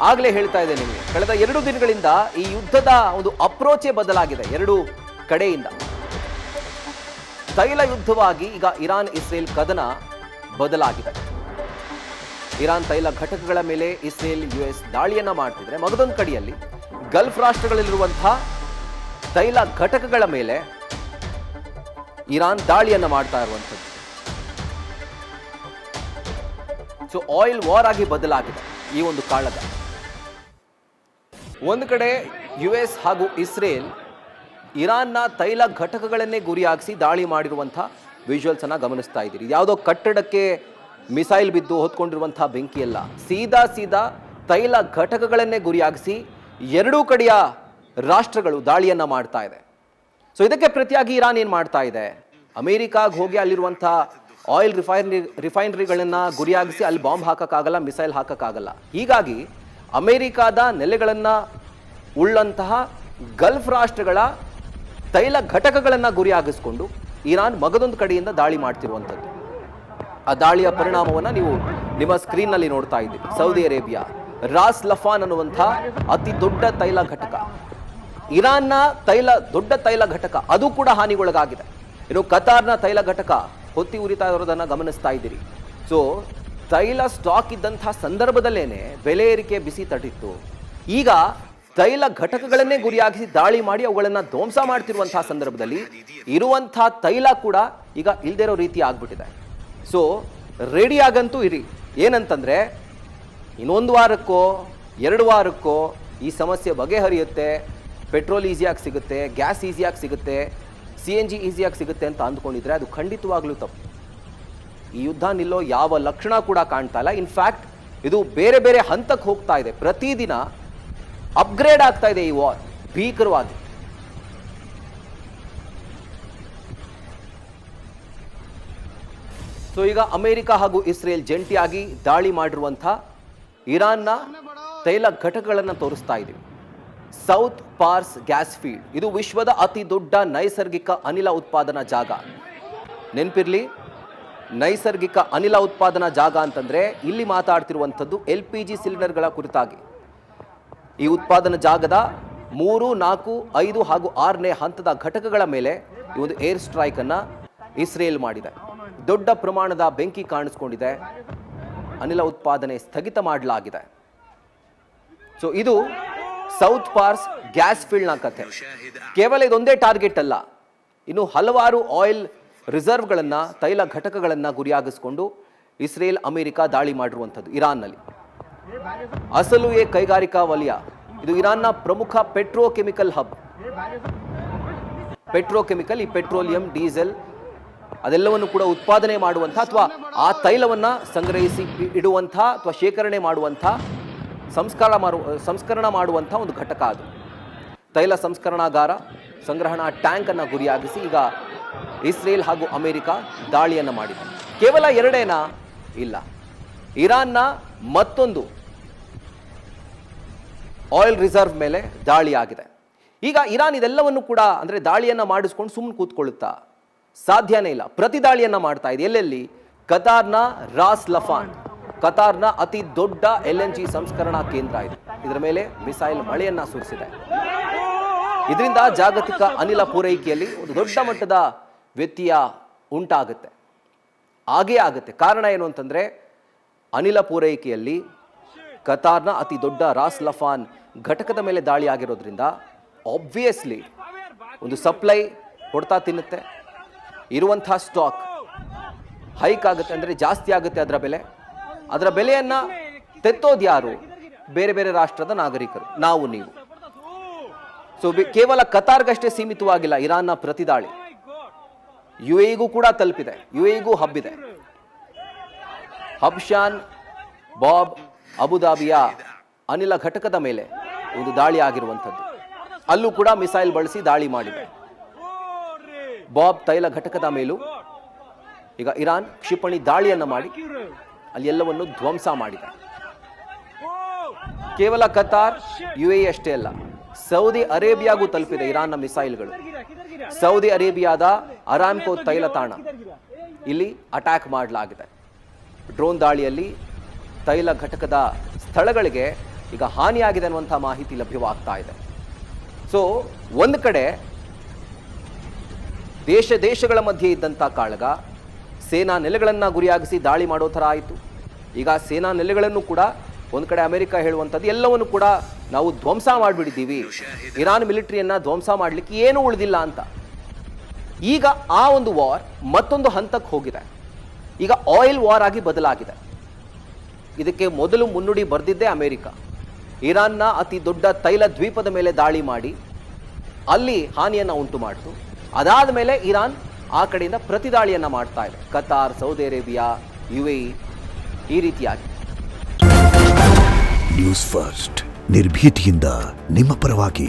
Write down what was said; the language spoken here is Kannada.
ಆಗಲೇ ಹೇಳ್ತಾ ಇದೆ ನಿಮಗೆ, ಕಳೆದ 2 ದಿನಗಳಿಂದ ಈ ಯುದ್ಧದ ಒಂದು ಅಪ್ರೋಚೇ ಬದಲಾಗಿದೆ. 2 ಕಡೆಯಿಂದ ತೈಲ ಯುದ್ಧವಾಗಿ ಈಗ ಇರಾನ್ ಇಸ್ರೇಲ್ ಕದನ ಬದಲಾಗಿದೆ. ಇರಾನ್ ತೈಲ ಘಟಕಗಳ ಮೇಲೆ ಇಸ್ರೇಲ್ US ದಾಳಿಯನ್ನ ಮಾಡ್ತಿದ್ರೆ, ಮಗದೊಂದು ಕಡೆಯಲ್ಲಿ ಗಲ್ಫ್ ರಾಷ್ಟ್ರಗಳಲ್ಲಿರುವಂತಹ ತೈಲ ಘಟಕಗಳ ಮೇಲೆ ಇರಾನ್ ದಾಳಿಯನ್ನ ಮಾಡ್ತಾ ಇರುವಂಥದ್ದು. ಸೊ ಆಯಿಲ್ ವಾರ್ ಆಗಿ ಬದಲಾಗಿದೆ ಈ ಒಂದು ಕಾಳಗ. ಒಂದು ಕಡೆ US ಹಾಗೂ ಇಸ್ರೇಲ್ ಇರಾನ್ನ ತೈಲ ಘಟಕಗಳನ್ನೇ ಗುರಿಯಾಗಿಸಿ ದಾಳಿ ಮಾಡಿರುವಂಥ ವಿಜುವಲ್ಸ್ ಅನ್ನ ಗಮನಿಸ್ತಾ ಇದ್ದೀರಿ. ಯಾವುದೋ ಕಟ್ಟಡಕ್ಕೆ ಮಿಸೈಲ್ ಬಿದ್ದು ಹೊತ್ಕೊಂಡಿರುವಂತಹ ಬೆಂಕಿಯಲ್ಲ, ಸೀದಾ ತೈಲ ಘಟಕಗಳನ್ನೇ ಗುರಿಯಾಗಿಸಿ 2 ಕಡೆಯ ರಾಷ್ಟ್ರಗಳು ದಾಳಿಯನ್ನ ಮಾಡ್ತಾ ಇದೆ. ಸೊ ಇದಕ್ಕೆ ಪ್ರತಿಯಾಗಿ ಇರಾನ್ ಏನು ಮಾಡ್ತಾ ಇದೆ, ಅಮೆರಿಕಾಗೆ ಹೋಗಿ ಅಲ್ಲಿರುವಂತಹ ಆಯಿಲ್ ರಿಫೈನರಿಗಳನ್ನ ಗುರಿಯಾಗಿಸಿ ಅಲ್ಲಿ ಬಾಂಬ್ ಹಾಕಕ್ಕಾಗಲ್ಲ, ಮಿಸೈಲ್ ಹಾಕಕ್ಕಾಗಲ್ಲ. ಹೀಗಾಗಿ ಅಮೆರಿಕಾದ ನೆಲೆಗಳನ್ನ ಉಳ್ಳಂತಹ ಗಲ್ಫ್ ರಾಷ್ಟ್ರಗಳ ತೈಲ ಘಟಕಗಳನ್ನು ಗುರಿಯಾಗಿಸ್ಕೊಂಡು ಇರಾನ್ ಮಗದೊಂದು ಕಡೆಯಿಂದ ದಾಳಿ ಮಾಡ್ತಿರುವಂಥದ್ದು. ಆ ದಾಳಿಯ ಪರಿಣಾಮವನ್ನು ನೀವು ನಿಮ್ಮ ಸ್ಕ್ರೀನ್ನಲ್ಲಿ ನೋಡ್ತಾ ಇದ್ದೀರಿ. ಸೌದಿ ಅರೇಬಿಯಾ ರಾಸ್ ಲಫಾನ್ ಅನ್ನುವಂಥ ಅತಿ ದೊಡ್ಡ ತೈಲ ಘಟಕ, ಇರಾನ್ನ ದೊಡ್ಡ ತೈಲ ಘಟಕ, ಅದು ಕೂಡ ಹಾನಿಗೊಳಗಾಗಿದೆ. ಇನ್ನು ಕತಾರ್ನ ತೈಲ ಘಟಕ ಹೊತ್ತಿ ಉರಿತಾ ಇರೋದನ್ನು ಗಮನಿಸ್ತಾ ಇದ್ದೀರಿ. ಸೊ ತೈಲ ಸ್ಟಾಕ್ ಇದ್ದಂಥ ಸಂದರ್ಭದಲ್ಲೇನೆ ಬೆಲೆ ಏರಿಕೆ ಬಿಸಿ ತಟ್ಟಿತ್ತು. ಈಗ ತೈಲ ಘಟಕಗಳನ್ನೇ ಗುರಿಯಾಗಿಸಿ ದಾಳಿ ಮಾಡಿ ಅವುಗಳನ್ನು ಧ್ವಂಸ ಮಾಡ್ತಿರುವಂತಹ ಸಂದರ್ಭದಲ್ಲಿ ಇರುವಂಥ ತೈಲ ಕೂಡ ಈಗ ಇಲ್ದೇ ಇರೋ ರೀತಿ ಆಗ್ಬಿಟ್ಟಿದೆ. ಸೊ ರೆಡಿ ಆಗಂತೂ ಇರಿ. ಏನಂತಂದ್ರೆ ಇನ್ನೊಂದು ವಾರಕ್ಕೋ 2 ವಾರಕ್ಕೋ ಈ ಸಮಸ್ಯೆ ಬಗೆಹರಿಯುತ್ತೆ, ಪೆಟ್ರೋಲ್ ಈಸಿಯಾಗಿ ಸಿಗುತ್ತೆ, ಗ್ಯಾಸ್ ಈಸಿಯಾಗಿ ಸಿಗುತ್ತೆ, CNG ಈಸಿಯಾಗಿ ಸಿಗುತ್ತೆ ಅಂತ ಅಂದ್ಕೊಂಡಿದ್ರೆ ಅದು ಖಂಡಿತವಾಗ್ಲೂ ತಪ್ಪು. ಈ ಯುದ್ಧ ನಿಲ್ಲೋ ಯಾವ ಲಕ್ಷಣ ಕೂಡ ಕಾಣ್ತಾ ಇಲ್ಲ. ಇನ್ಫ್ಯಾಕ್ಟ್ ಇದು ಬೇರೆ ಬೇರೆ ಹಂತಕ್ಕೆ ಹೋಗ್ತಾ ಇದೆ. ಪ್ರತಿದಿನ ಅಪ್ಗ್ರೇಡ್ ಆಗ್ತಾ ಇದೆ ಈ ವಾರ್ ಭೀಕರವಾಗಿ. ಸೊ ಈಗ ಅಮೆರಿಕ ಹಾಗೂ ಇಸ್ರೇಲ್ ಜಂಟಿಯಾಗಿ ದಾಳಿ ಮಾಡಿರುವಂಥ ಇರಾನ್ನ ತೈಲ ಘಟಕಗಳನ್ನು ತೋರಿಸ್ತಾ ಇದ್ದೀವಿ. ಸೌತ್ ಪಾರ್ಸ್ ಗ್ಯಾಸ್ ಫೀಲ್ಡ್ ಇದು ವಿಶ್ವದ ಅತಿ ದೊಡ್ಡ ನೈಸರ್ಗಿಕ ಅನಿಲ ಉತ್ಪಾದನಾ ಜಾಗ. ನೆನಪಿರ್ಲಿ, ನೈಸರ್ಗಿಕ ಅನಿಲ ಉತ್ಪಾದನಾ ಜಾಗ ಅಂತಂದ್ರೆ ಇಲ್ಲಿ ಮಾತಾಡ್ತಿರುವಂಥದ್ದು LPG ಸಿಲಿಂಡರ್ಗಳ ಕುರಿತಾಗಿ. ಈ ಉತ್ಪಾದನಾ ಜಾಗದ 3, 4, 5 ಹಾಗೂ 6ನೇ ಹಂತದ ಘಟಕಗಳ ಮೇಲೆ ಈ ಒಂದು ಏರ್ ಸ್ಟ್ರೈಕ್ ಅನ್ನ ಇಸ್ರೇಲ್ ಮಾಡಿದೆ. ದೊಡ್ಡ ಪ್ರಮಾಣದ ಬೆಂಕಿ ಕಾಣಿಸ್ಕೊಂಡಿದೆ, ಅನಿಲ ಉತ್ಪಾದನೆ ಸ್ಥಗಿತ ಮಾಡಲಾಗಿದೆ. ಸೊ ಇದು ಸೌತ್ ಪಾರ್ಸ್ ಗ್ಯಾಸ್ ಫೀಲ್ಡ್ನ ಕಥೆ. ಕೇವಲ ಇದೊಂದೇ ಟಾರ್ಗೆಟ್ ಅಲ್ಲ, ಇನ್ನು ಹಲವಾರು ಆಯಿಲ್ ರಿಸರ್ವ್ಗಳನ್ನ, ತೈಲ ಘಟಕಗಳನ್ನ ಗುರಿಯಾಗಿಸಿಕೊಂಡು ಇಸ್ರೇಲ್ ಅಮೆರಿಕ ದಾಳಿ ಮಾಡಿರುವಂಥದ್ದು ಇರಾನ್ನಲ್ಲಿ. ಅಸಲು ಕೈಗಾರಿಕಾ ವಲಯ ಇದು ಇರಾನ್ನ ಪ್ರಮುಖ ಪೆಟ್ರೋಕೆಮಿಕಲ್ ಹಬ್. ಪೆಟ್ರೋಕೆಮಿಕಲ್, ಈ ಪೆಟ್ರೋಲಿಯಂ, ಡೀಸೆಲ್ ಅದೆಲ್ಲವನ್ನು ಕೂಡ ಉತ್ಪಾದನೆ ಮಾಡುವಂಥ ಅಥವಾ ಆ ತೈಲವನ್ನು ಸಂಗ್ರಹಿಸಿ ಇಡುವಂಥ ಅಥವಾ ಶೇಖರಣೆ ಮಾಡುವಂಥ ಸಂಸ್ಕರಣ ಮಾಡುವಂಥ ಒಂದು ಘಟಕ ಅದು. ತೈಲ ಸಂಸ್ಕರಣಾಗಾರ, ಸಂಗ್ರಹಣಾ ಟ್ಯಾಂಕ್ ಅನ್ನು ಗುರಿಯಾಗಿಸಿ ಈಗ ಇಸ್ರೇಲ್ ಹಾಗೂ ಅಮೆರಿಕ ದಾಳಿಯನ್ನು ಮಾಡಿದೆ. ಕೇವಲ 2 ಇಲ್ಲ, ಇರಾನ್ನ ಮತ್ತೊಂದು ಆಯಿಲ್ ರಿಸರ್ವ್ ಮೇಲೆ ದಾಳಿ ಆಗಿದೆ. ಈಗ ಇರಾನ್ ಇದೆಲ್ಲವನ್ನು ಕೂಡ ಅಂದರೆ ದಾಳಿಯನ್ನು ಮಾಡಿಸ್ಕೊಂಡು ಸುಮ್ಮನೆ ಕೂತ್ಕೊಳ್ಳುತ್ತಾ? ಸಾಧ್ಯನೇ ಇಲ್ಲ. ಪ್ರತಿ ದಾಳಿಯನ್ನು ಮಾಡ್ತಾ ಇದೆ. ಎಲ್ಲೆಲ್ಲಿ? ಕತಾರ್ನ ರಾಸ್ ಲಫಾನ್, ಕತಾರ್ನ ಅತಿ ದೊಡ್ಡ LNG ಸಂಸ್ಕರಣಾ ಕೇಂದ್ರ ಇದು. ಇದರ ಮೇಲೆ ಮಿಸೈಲ್ ಮಳೆಯನ್ನ ಸುರಿಸಿದೆ. ಇದರಿಂದ ಜಾಗತಿಕ ಅನಿಲ ಪೂರೈಕೆಯಲ್ಲಿ ಒಂದು ದೊಡ್ಡ ಮಟ್ಟದ ವ್ಯತ್ಯಯ ಉಂಟಾಗುತ್ತೆ, ಆಗೇ ಆಗುತ್ತೆ. ಕಾರಣ ಏನು ಅಂತಂದ್ರೆ ಅನಿಲ ಪೂರೈಕೆಯಲ್ಲಿ ಕತಾರ್ನ ಅತಿ ದೊಡ್ಡ ರಾಸ್ ಲಫಾನ್ ಘಟಕದ ಮೇಲೆ ದಾಳಿ ಆಗಿರೋದ್ರಿಂದ ಆಬ್ವಿಯಸ್ಲಿ ಒಂದು ಸಪ್ಲೈ ಹೊಡ್ತಾ ತಿನ್ನುತ್ತೆ, ಇರುವಂತಹ ಸ್ಟಾಕ್ ಹೈಕ್ ಆಗುತ್ತೆ, ಅಂದರೆ ಜಾಸ್ತಿ ಆಗುತ್ತೆ ಅದರ ಬೆಲೆ. ಅದರ ಬೆಲೆಯನ್ನು ತೆತ್ತೋದು ಯಾರು? ಬೇರೆ ಬೇರೆ ರಾಷ್ಟ್ರದ ನಾಗರಿಕರು, ನಾವು ನೀವು. ಸೊ ಕೇವಲ ಕತಾರ್ಗಷ್ಟೇ ಸೀಮಿತವಾಗಿಲ್ಲ ಇರಾನ್ನ ಪ್ರತಿದಾಳಿ, UAEಗೂ ಕೂಡ ತಲುಪಿದೆ, UAEಗೂ ಹಬ್ಬಿದೆ. ಹಬ್ಶಾನ್ ಬಾಬ್ ಅಬುದಾಬಿಯ ಅನಿಲ ಘಟಕದ ಮೇಲೆ ಒಂದು ದಾಳಿ ಆಗಿರುವಂಥದ್ದು, ಅಲ್ಲೂ ಕೂಡ ಮಿಸೈಲ್ ಬಳಸಿ ದಾಳಿ ಮಾಡಿದೆ. ಬಾಬ್ ತೈಲ ಘಟಕದ ಮೇಲೂ ಈಗ ಇರಾನ್ ಕ್ಷಿಪಣಿ ದಾಳಿಯನ್ನು ಮಾಡಿ ಅಲ್ಲಿ ಎಲ್ಲವನ್ನು ಧ್ವಂಸ ಮಾಡಿದೆ. ಕೇವಲ ಕತಾರ್, UAE ಅಷ್ಟೇ ಅಲ್ಲ, ಸೌದಿ ಅರೇಬಿಯಾಗೂ ತಲುಪಿದೆ ಇರಾನ್ನ ಮಿಸೈಲ್ಗಳು. ಸೌದಿ ಅರೇಬಿಯಾದ ಅರಾಮ್ಕೋ ತೈಲ ತಾಣ ಇಲ್ಲಿ ಅಟ್ಯಾಕ್ ಮಾಡಲಾಗಿದೆ. ಡ್ರೋನ್ ದಾಳಿಯಲ್ಲಿ ತೈಲ ಘಟಕದ ಸ್ಥಳಗಳಿಗೆ ಈಗ ಹಾನಿಯಾಗಿದೆ ಅನ್ನುವಂಥ ಮಾಹಿತಿ ಲಭ್ಯವಾಗ್ತಾ ಇದೆ. ಸೊ ಒಂದು ಕಡೆ ದೇಶಗಳ ಮಧ್ಯೆ ಇದ್ದಂಥ ಕಾಳಗ ಸೇನಾ ನೆಲೆಗಳನ್ನು ಗುರಿಯಾಗಿಸಿ ದಾಳಿ ಮಾಡೋ ಥರ ಆಯಿತು. ಈಗ ಸೇನಾ ನೆಲೆಗಳನ್ನು ಕೂಡ ಒಂದು ಕಡೆ ಅಮೆರಿಕ ಹೇಳುವಂಥದ್ದು ಎಲ್ಲವನ್ನು ಕೂಡ ನಾವು ಧ್ವಂಸ ಮಾಡಿಬಿಟ್ಟಿದ್ದೀವಿ, ಇರಾನ್ ಮಿಲಿಟರಿಯನ್ನು ಧ್ವಂಸ ಮಾಡಲಿಕ್ಕೆ ಏನೂ ಉಳಿದಿಲ್ಲ ಅಂತ. ಈಗ ಆ ಒಂದು ವಾರ್ ಮತ್ತೊಂದು ಹಂತಕ್ಕೆ ಹೋಗಿದೆ. ಈಗ ಆಯಿಲ್ ವಾರ್ ಆಗಿ ಬದಲಾಗಿದೆ. ಇದಕ್ಕೆ ಮೊದಲು ಮುನ್ನುಡಿ ಬರೆದಿದ್ದೇ ಅಮೆರಿಕ. ಇರಾನ್ನ ಅತಿ ದೊಡ್ಡ ತೈಲ ದ್ವೀಪದ ಮೇಲೆ ದಾಳಿ ಮಾಡಿ ಅಲ್ಲಿ ಹಾನಿಯನ್ನು ಉಂಟು ಮಾಡಿತು. ಅದಾದ ಮೇಲೆ ಇರಾನ್ ಆ ಕಡೆಯಿಂದ ಪ್ರತಿದಾಳಿಯನ್ನು ಮಾಡ್ತಾ ಇದೆ. ಕತಾರ್, ಸೌದಿ ಅರೇಬಿಯಾ, UAE ಈ ರೀತಿಯಾಗಿ. ನ್ಯೂಸ್ ಫಸ್ಟ್ ನಿರ್ಭೀತಿಯಿಂದ ನಿಮ್ಮ ಪರವಾಗಿ.